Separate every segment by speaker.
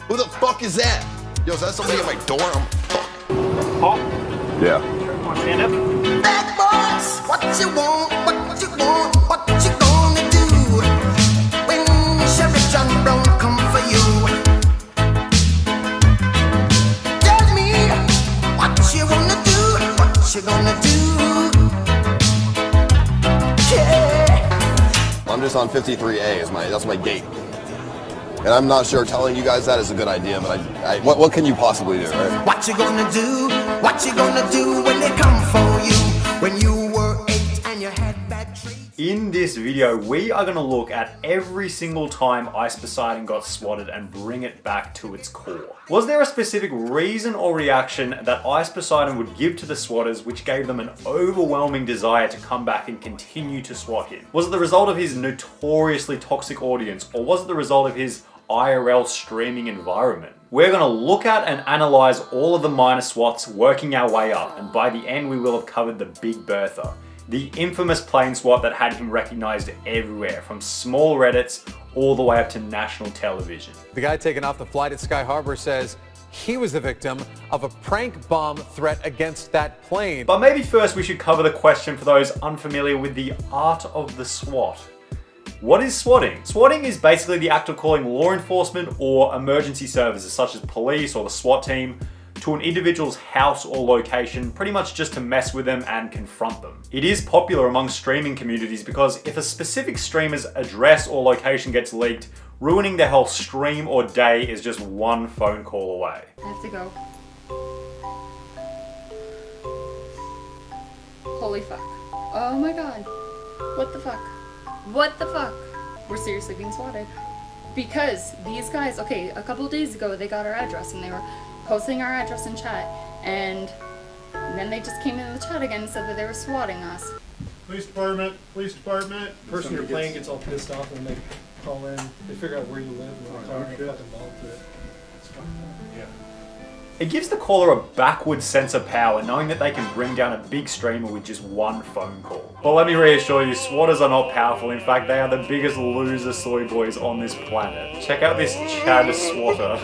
Speaker 1: Who the fuck is that? Yo, is that somebody at my door?
Speaker 2: Paul?
Speaker 1: Yeah.
Speaker 2: Stand up.
Speaker 3: Bad boys, what you want, what you want, what you gonna do when Sheriff John Brown come for you? Tell me what you wanna do, what you gonna do? Yeah.
Speaker 1: I'm just on 53A. That's my gate. And I'm not sure telling you guys that is a good idea, but what can you possibly do, right?
Speaker 3: What you gonna do? What you gonna do when they come for you? When you were 8 and you had bad traits.
Speaker 2: In this video, we are going to look at every single time Ice Poseidon got swatted and bring it back to its core. Was there a specific reason or reaction that Ice Poseidon would give to the swatters which gave them an overwhelming desire to come back and continue to swat him? Was it the result of his notoriously toxic audience, or was it the result of his IRL streaming environment? We're going to look at and analyze all of the minor swats, working our way up, and by the end we will have covered the Big Bertha, the infamous plane swat that had him recognized everywhere, from small Reddits all the way up to national television.
Speaker 4: The guy taken off the flight at Sky Harbor says he was the victim of a prank bomb threat against that plane.
Speaker 2: But maybe first we should cover the question for those unfamiliar with the art of the SWAT. What is swatting? Swatting is basically the act of calling law enforcement or emergency services such as police or the SWAT team to an individual's house or location, pretty much just to mess with them and confront them. It is popular among streaming communities because if a specific streamer's address or location gets leaked, ruining their whole stream or day is just one phone call away.
Speaker 5: I have to go. Holy fuck. Oh my god. What the fuck? What the fuck? We're seriously being swatted. Because these guys, okay, a couple days ago they got our address and they were posting our address in chat, and then they just came into the chat again and said that they were swatting us.
Speaker 6: Police department. Person you're playing gets all pissed off and they call in. They figure out where you live and they call in a fucking ball to it. It's fucked up. Yeah.
Speaker 2: It gives the caller a backward sense of power knowing that they can bring down a big streamer with just one phone call. But let me reassure you, swatters are not powerful. In fact, they are the biggest loser soy boys on this planet. Check out this Chad swatter.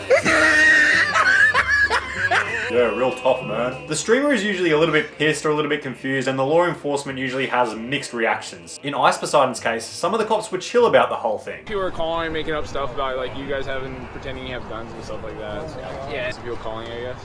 Speaker 2: Yeah, real tough, man. The streamer is usually a little bit pissed or a little bit confused, and the law enforcement usually has mixed reactions. In Ice Poseidon's case, some of the cops were chill about the whole thing.
Speaker 7: People are calling, making up stuff about like you guys pretending you have guns and stuff like that. So, yeah, some people calling, I guess.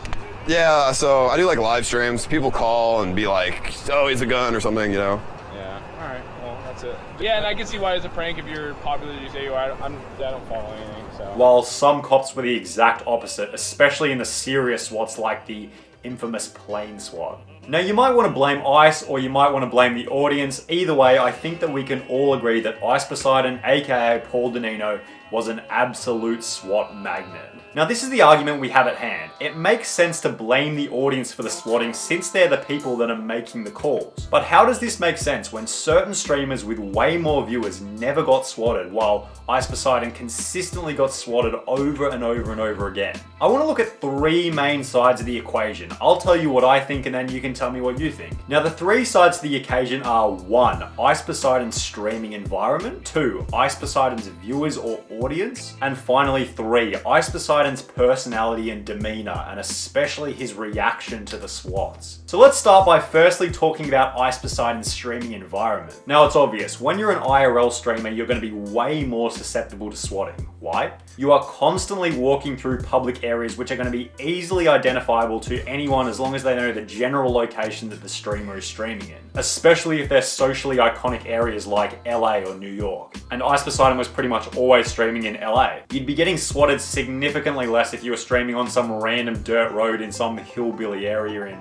Speaker 1: Yeah, so I do like live streams. People call and be like, oh, he's a gun or something, you know?
Speaker 7: Yeah, alright, well, that's it. Yeah, and I can see why it's a prank if you're popular as you say you are. I don't follow anything, so.
Speaker 2: While some cops were the exact opposite, especially in the serious swats like the infamous plane swat. Now you might want to blame Ice or you might want to blame the audience. Either way, I think that we can all agree that Ice Poseidon, aka Paul Danino, was an absolute SWAT magnet. Now this is the argument we have at hand. It makes sense to blame the audience for the swatting since they're the people that are making the calls. But how does this make sense when certain streamers with way more viewers never got swatted while Ice Poseidon consistently got swatted over and over and over again? I want to look at three main sides of the equation. I'll tell you what I think and then you can tell me what you think. Now the three sides to the equation are 1. Ice Poseidon's streaming environment, 2. Ice Poseidon's viewers or audience, and finally 3. Ice Poseidon's personality and demeanor, and especially his reaction to the swats. So let's start by firstly talking about Ice Poseidon's streaming environment. Now it's obvious, when you're an IRL streamer, you're going to be way more susceptible to swatting. Why? You are constantly walking through public areas which are going to be easily identifiable to anyone as long as they know the general location that the streamer is streaming in, especially if they're socially iconic areas like LA or New York. And Ice Poseidon was pretty much always streaming in LA. You'd be getting swatted significantly less if you were streaming on some random dirt road in some hillbilly area in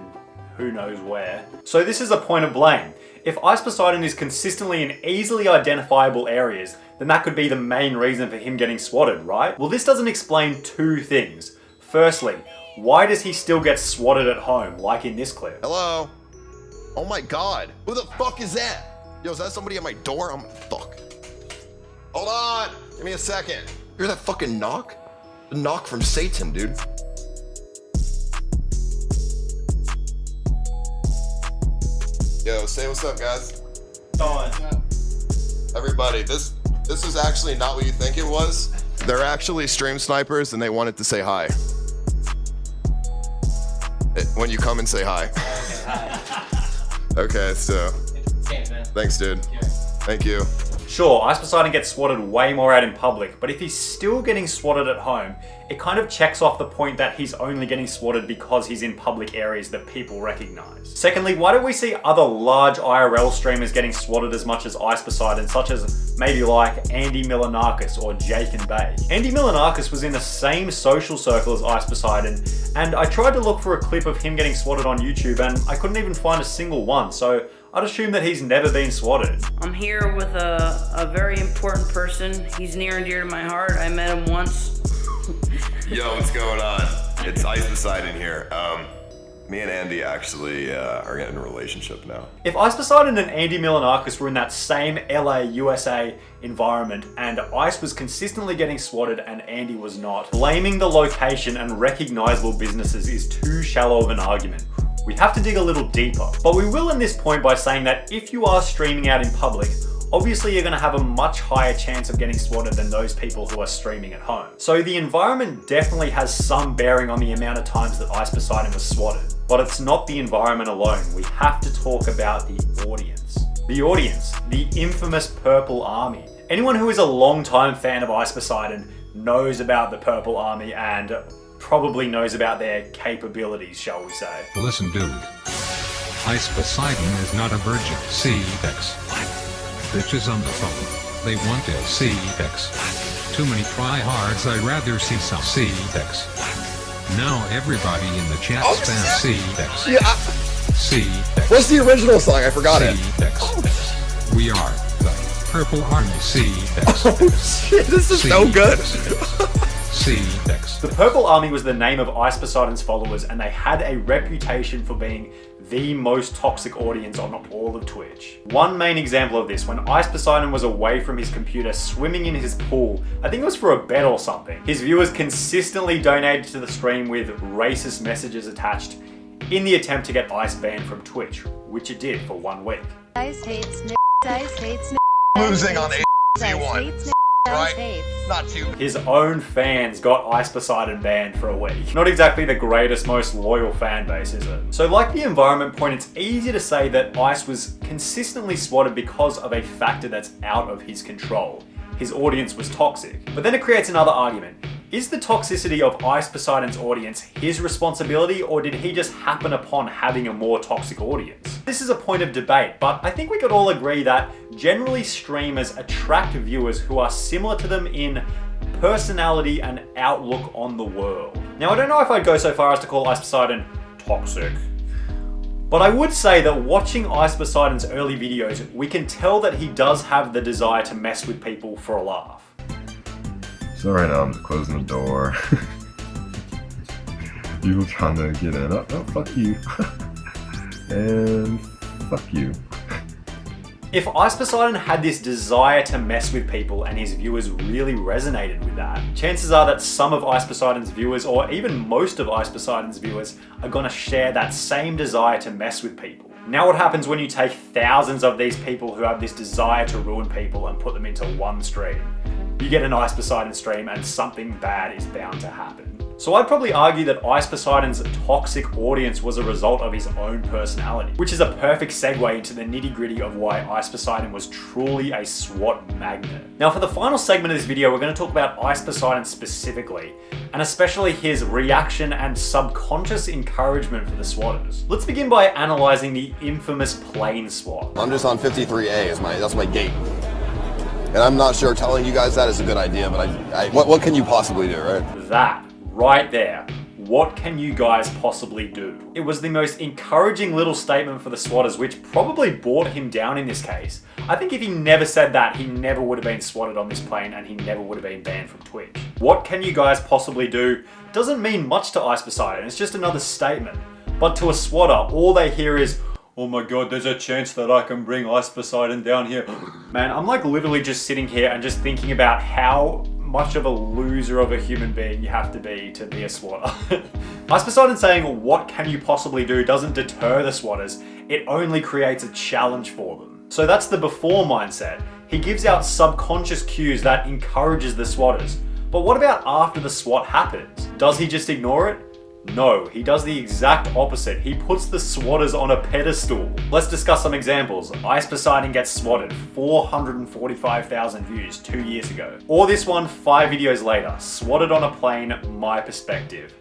Speaker 2: who knows where. So this is a point of blame. If Ice Poseidon is consistently in easily identifiable areas, then that could be the main reason for him getting swatted, right? Well, this doesn't explain two things. Firstly, why does he still get swatted at home, like in this clip?
Speaker 1: Hello? Oh my god. Who the fuck is that? Yo, is that somebody at my door? Fuck. Hold on. Give me a second. Hear that fucking knock? The knock from Satan, dude. Yo, say what's up, guys.
Speaker 6: Dawn.
Speaker 1: Everybody, this is actually not what you think it was. They're actually stream snipers and they wanted to say hi. When you come and say hi. Okay, so. Thanks, dude. Thank you.
Speaker 2: Sure, Ice Poseidon gets swatted way more out in public, but if he's still getting swatted at home, it kind of checks off the point that he's only getting swatted because he's in public areas that people recognize. Secondly, why don't we see other large IRL streamers getting swatted as much as Ice Poseidon, such as maybe like Andy Milanakis or Jake and Bay? Andy Milanakis was in the same social circle as Ice Poseidon, and I tried to look for a clip of him getting swatted on YouTube and I couldn't even find a single one, so I'd assume that he's never been swatted.
Speaker 8: I'm here with a very important person. He's near and dear to my heart. I met him once.
Speaker 1: Yo, what's going on? It's Ice Poseidon here. Me and Andy actually are getting a relationship now.
Speaker 2: If Ice Poseidon and Andy Milanakis were in that same LA, USA environment and Ice was consistently getting swatted and Andy was not, blaming the location and recognizable businesses is too shallow of an argument. We have to dig a little deeper. But we will end this point by saying that if you are streaming out in public, obviously you're going to have a much higher chance of getting swatted than those people who are streaming at home. So the environment definitely has some bearing on the amount of times that Ice Poseidon was swatted. But it's not the environment alone. We have to talk about the audience. The audience, the infamous Purple Army. Anyone who is a long-time fan of Ice Poseidon knows about the Purple Army and probably knows about their capabilities, shall we say.
Speaker 9: Listen, dude. Ice Poseidon is not a virgin. C-Dex. Bitches on the phone. They want to C-Dex. Too many tryhards, I'd rather see some C-Dex. Now everybody in the chat spams C-Dex.
Speaker 1: Yeah.
Speaker 9: C-Dex.
Speaker 1: What's the original song? I forgot it.
Speaker 9: C-Dex. We are the Purple Army. C-Dex.
Speaker 1: Oh shit, this is so good.
Speaker 9: C-Dex.
Speaker 2: The Purple Army was the name of Ice Poseidon's followers, and they had a reputation for being the most toxic audience on all of Twitch. One main example of this, when Ice Poseidon was away from his computer swimming in his pool, I think it was for a bet or something, his viewers consistently donated to the stream with racist messages attached in the attempt to get Ice banned from Twitch, which it did for 1 week.
Speaker 10: Ice hates Ice hates
Speaker 1: Losing on A1. Right? Not too.
Speaker 2: His own fans got Ice Poseidon banned for a week. Not exactly the greatest, most loyal fan base, is it? So like the environment point, it's easy to say that Ice was consistently swatted because of a factor that's out of his control. His audience was toxic. But then it creates another argument. Is the toxicity of Ice Poseidon's audience his responsibility, or did he just happen upon having a more toxic audience? This is a point of debate, but I think we could all agree that generally streamers attract viewers who are similar to them in personality and outlook on the world. Now, I don't know if I'd go so far as to call Ice Poseidon toxic, but I would say that watching Ice Poseidon's early videos, we can tell that he does have the desire to mess with people for a laugh.
Speaker 1: So right now I'm just closing the door. People trying to get in. Oh, fuck you. And fuck you.
Speaker 2: If Ice Poseidon had this desire to mess with people and his viewers really resonated with that, chances are that some of Ice Poseidon's viewers, or even most of Ice Poseidon's viewers, are gonna share that same desire to mess with people. Now what happens when you take thousands of these people who have this desire to ruin people and put them into one stream? You get an Ice Poseidon stream and something bad is bound to happen. So I'd probably argue that Ice Poseidon's toxic audience was a result of his own personality, which is a perfect segue into the nitty-gritty of why Ice Poseidon was truly a SWAT magnet. Now for the final segment of this video, we're going to talk about Ice Poseidon specifically, and especially his reaction and subconscious encouragement for the SWATters. Let's begin by analyzing the infamous plane swat.
Speaker 1: I'm just on 53A, that's my gate. And I'm not sure telling you guys that is a good idea, but what can you possibly do, right?
Speaker 2: That, right there. What can you guys possibly do? It was the most encouraging little statement for the SWATters, which probably brought him down in this case. I think if he never said that, he never would have been swatted on this plane and he never would have been banned from Twitch. What can you guys possibly do? Doesn't mean much to Ice Poseidon, it's just another statement. But to a swatter, all they hear is, oh my god, there's a chance that I can bring Ice Poseidon down here. Man, I'm like literally just sitting here and just thinking about how much of a loser of a human being you have to be a swatter. Ice Poseidon saying, what can you possibly do, doesn't deter the swatters, it only creates a challenge for them. So that's the before mindset. He gives out subconscious cues that encourages the swatters. But what about after the swat happens? Does he just ignore it? No, he does the exact opposite. He puts the swatters on a pedestal. Let's discuss some examples. Ice Poseidon gets swatted, 445,000 views 2 years ago. Or this one 5 videos later, swatted on a plane, my perspective.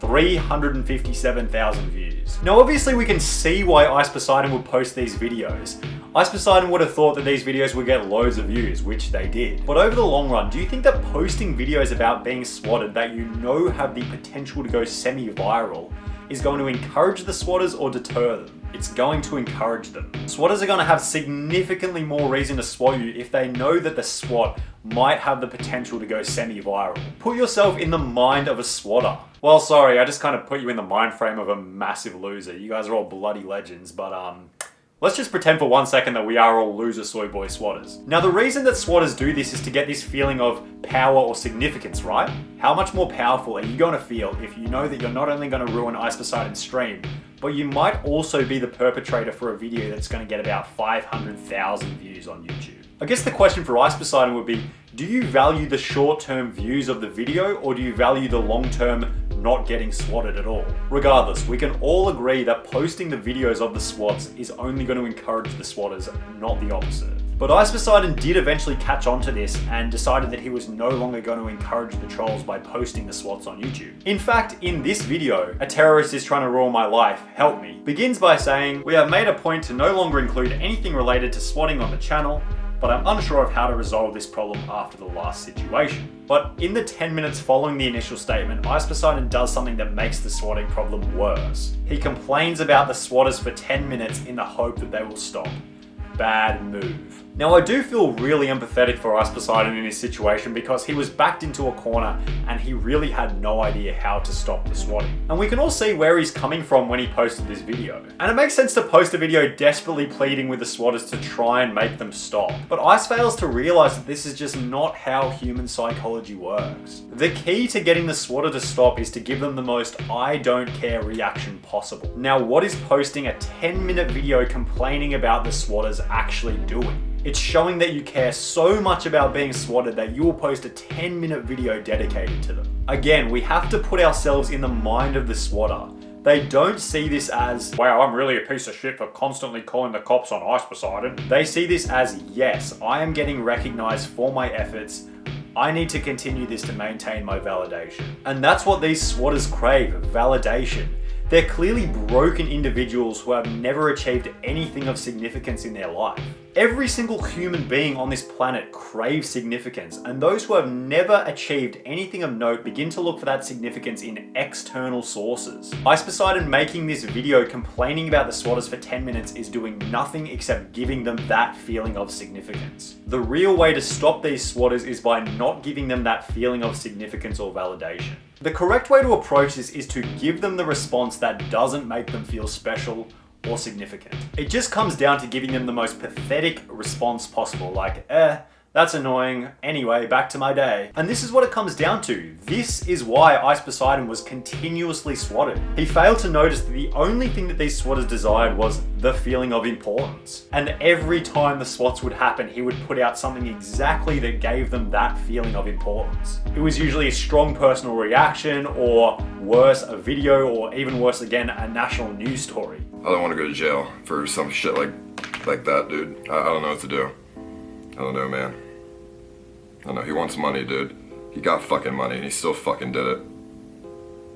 Speaker 2: 357,000 views. Now obviously we can see why Ice Poseidon would post these videos. Ice Poseidon would have thought that these videos would get loads of views, which they did. But over the long run, do you think that posting videos about being swatted that you know have the potential to go semi-viral is going to encourage the swatters or deter them? It's going to encourage them. Swatters are going to have significantly more reason to swat you if they know that the swat might have the potential to go semi-viral. Put yourself in the mind of a swatter. Well, sorry, I just kind of put you in the mind frame of a massive loser. You guys are all bloody legends, but let's just pretend for 1 second that we are all loser soy boy swatters. Now the reason that swatters do this is to get this feeling of power or significance, right? How much more powerful are you going to feel if you know that you're not only going to ruin Ice Poseidon's stream, but you might also be the perpetrator for a video that's going to get about 500,000 views on YouTube? I guess the question for Ice Poseidon would be, do you value the short-term views of the video or do you value the long-term not getting swatted at all? Regardless, we can all agree that posting the videos of the swats is only going to encourage the swatters, not the opposite. But Ice Poseidon did eventually catch on to this and decided that he was no longer going to encourage the trolls by posting the swats on YouTube. In fact, in this video, "A terrorist is trying to ruin my life, help me," begins by saying, "We have made a point to no longer include anything related to swatting on the channel, but I'm unsure of how to resolve this problem after the last situation." But in the 10 minutes following the initial statement, Ice Poseidon does something that makes the swatting problem worse. He complains about the swatters for 10 minutes in the hope that they will stop. Bad move. Now I do feel really empathetic for Ice Poseidon in this situation because he was backed into a corner and he really had no idea how to stop the swatting. And we can all see where he's coming from when he posted this video. And it makes sense to post a video desperately pleading with the swatters to try and make them stop. But Ice fails to realize that this is just not how human psychology works. The key to getting the swatter to stop is to give them the most I don't care reaction possible. Now what is posting a 10-minute video complaining about the swatters actually doing? It's showing that you care so much about being swatted that you will post a 10-minute video dedicated to them. Again, we have to put ourselves in the mind of the swatter. They don't see this as, wow, I'm really a piece of shit for constantly calling the cops on Ice Poseidon. They see this as, yes, I am getting recognized for my efforts. I need to continue this to maintain my validation. And that's what these swatters crave, validation. They're clearly broken individuals who have never achieved anything of significance in their life. Every single human being on this planet craves significance, and those who have never achieved anything of note begin to look for that significance in external sources. Ice Poseidon making this video complaining about the swatters for 10 minutes is doing nothing except giving them that feeling of significance. The real way to stop these swatters is by not giving them that feeling of significance or validation. The correct way to approach this is to give them the response that doesn't make them feel special or significant. It just comes down to giving them the most pathetic response possible, like, that's annoying, anyway, back to my day. And this is what it comes down to. This is why Ice Poseidon was continuously swatted. He failed to notice that the only thing that these swatters desired was the feeling of importance. And every time the swats would happen, he would put out something exactly that gave them that feeling of importance. It was usually a strong personal reaction, or worse, a video, or even worse again, a national news story.
Speaker 1: I don't want to go to jail for some shit like that, dude. I don't know what to do. I don't know, man. I don't know, he wants money, dude. He got fucking money and he still fucking did it.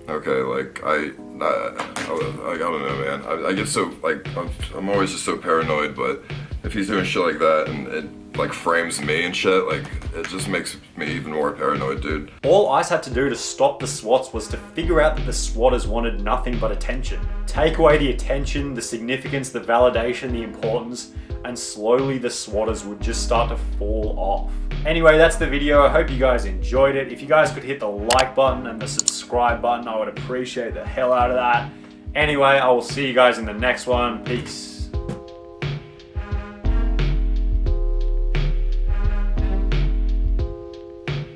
Speaker 1: Okay, like, I don't know, man. I get so, like, I'm always just so paranoid, but if he's doing shit like that and it, like, frames me and shit, like, it just makes me even more paranoid, dude.
Speaker 2: All Ice had to do to stop the swats was to figure out that the swatters wanted nothing but attention. Take away the attention, the significance, the validation, the importance, and slowly the swatters would just start to fall off. Anyway, that's the video. I hope you guys enjoyed it. If you guys could hit the like button and the subscribe button, I would appreciate the hell out of that. Anyway, I will see you guys in the next one. Peace.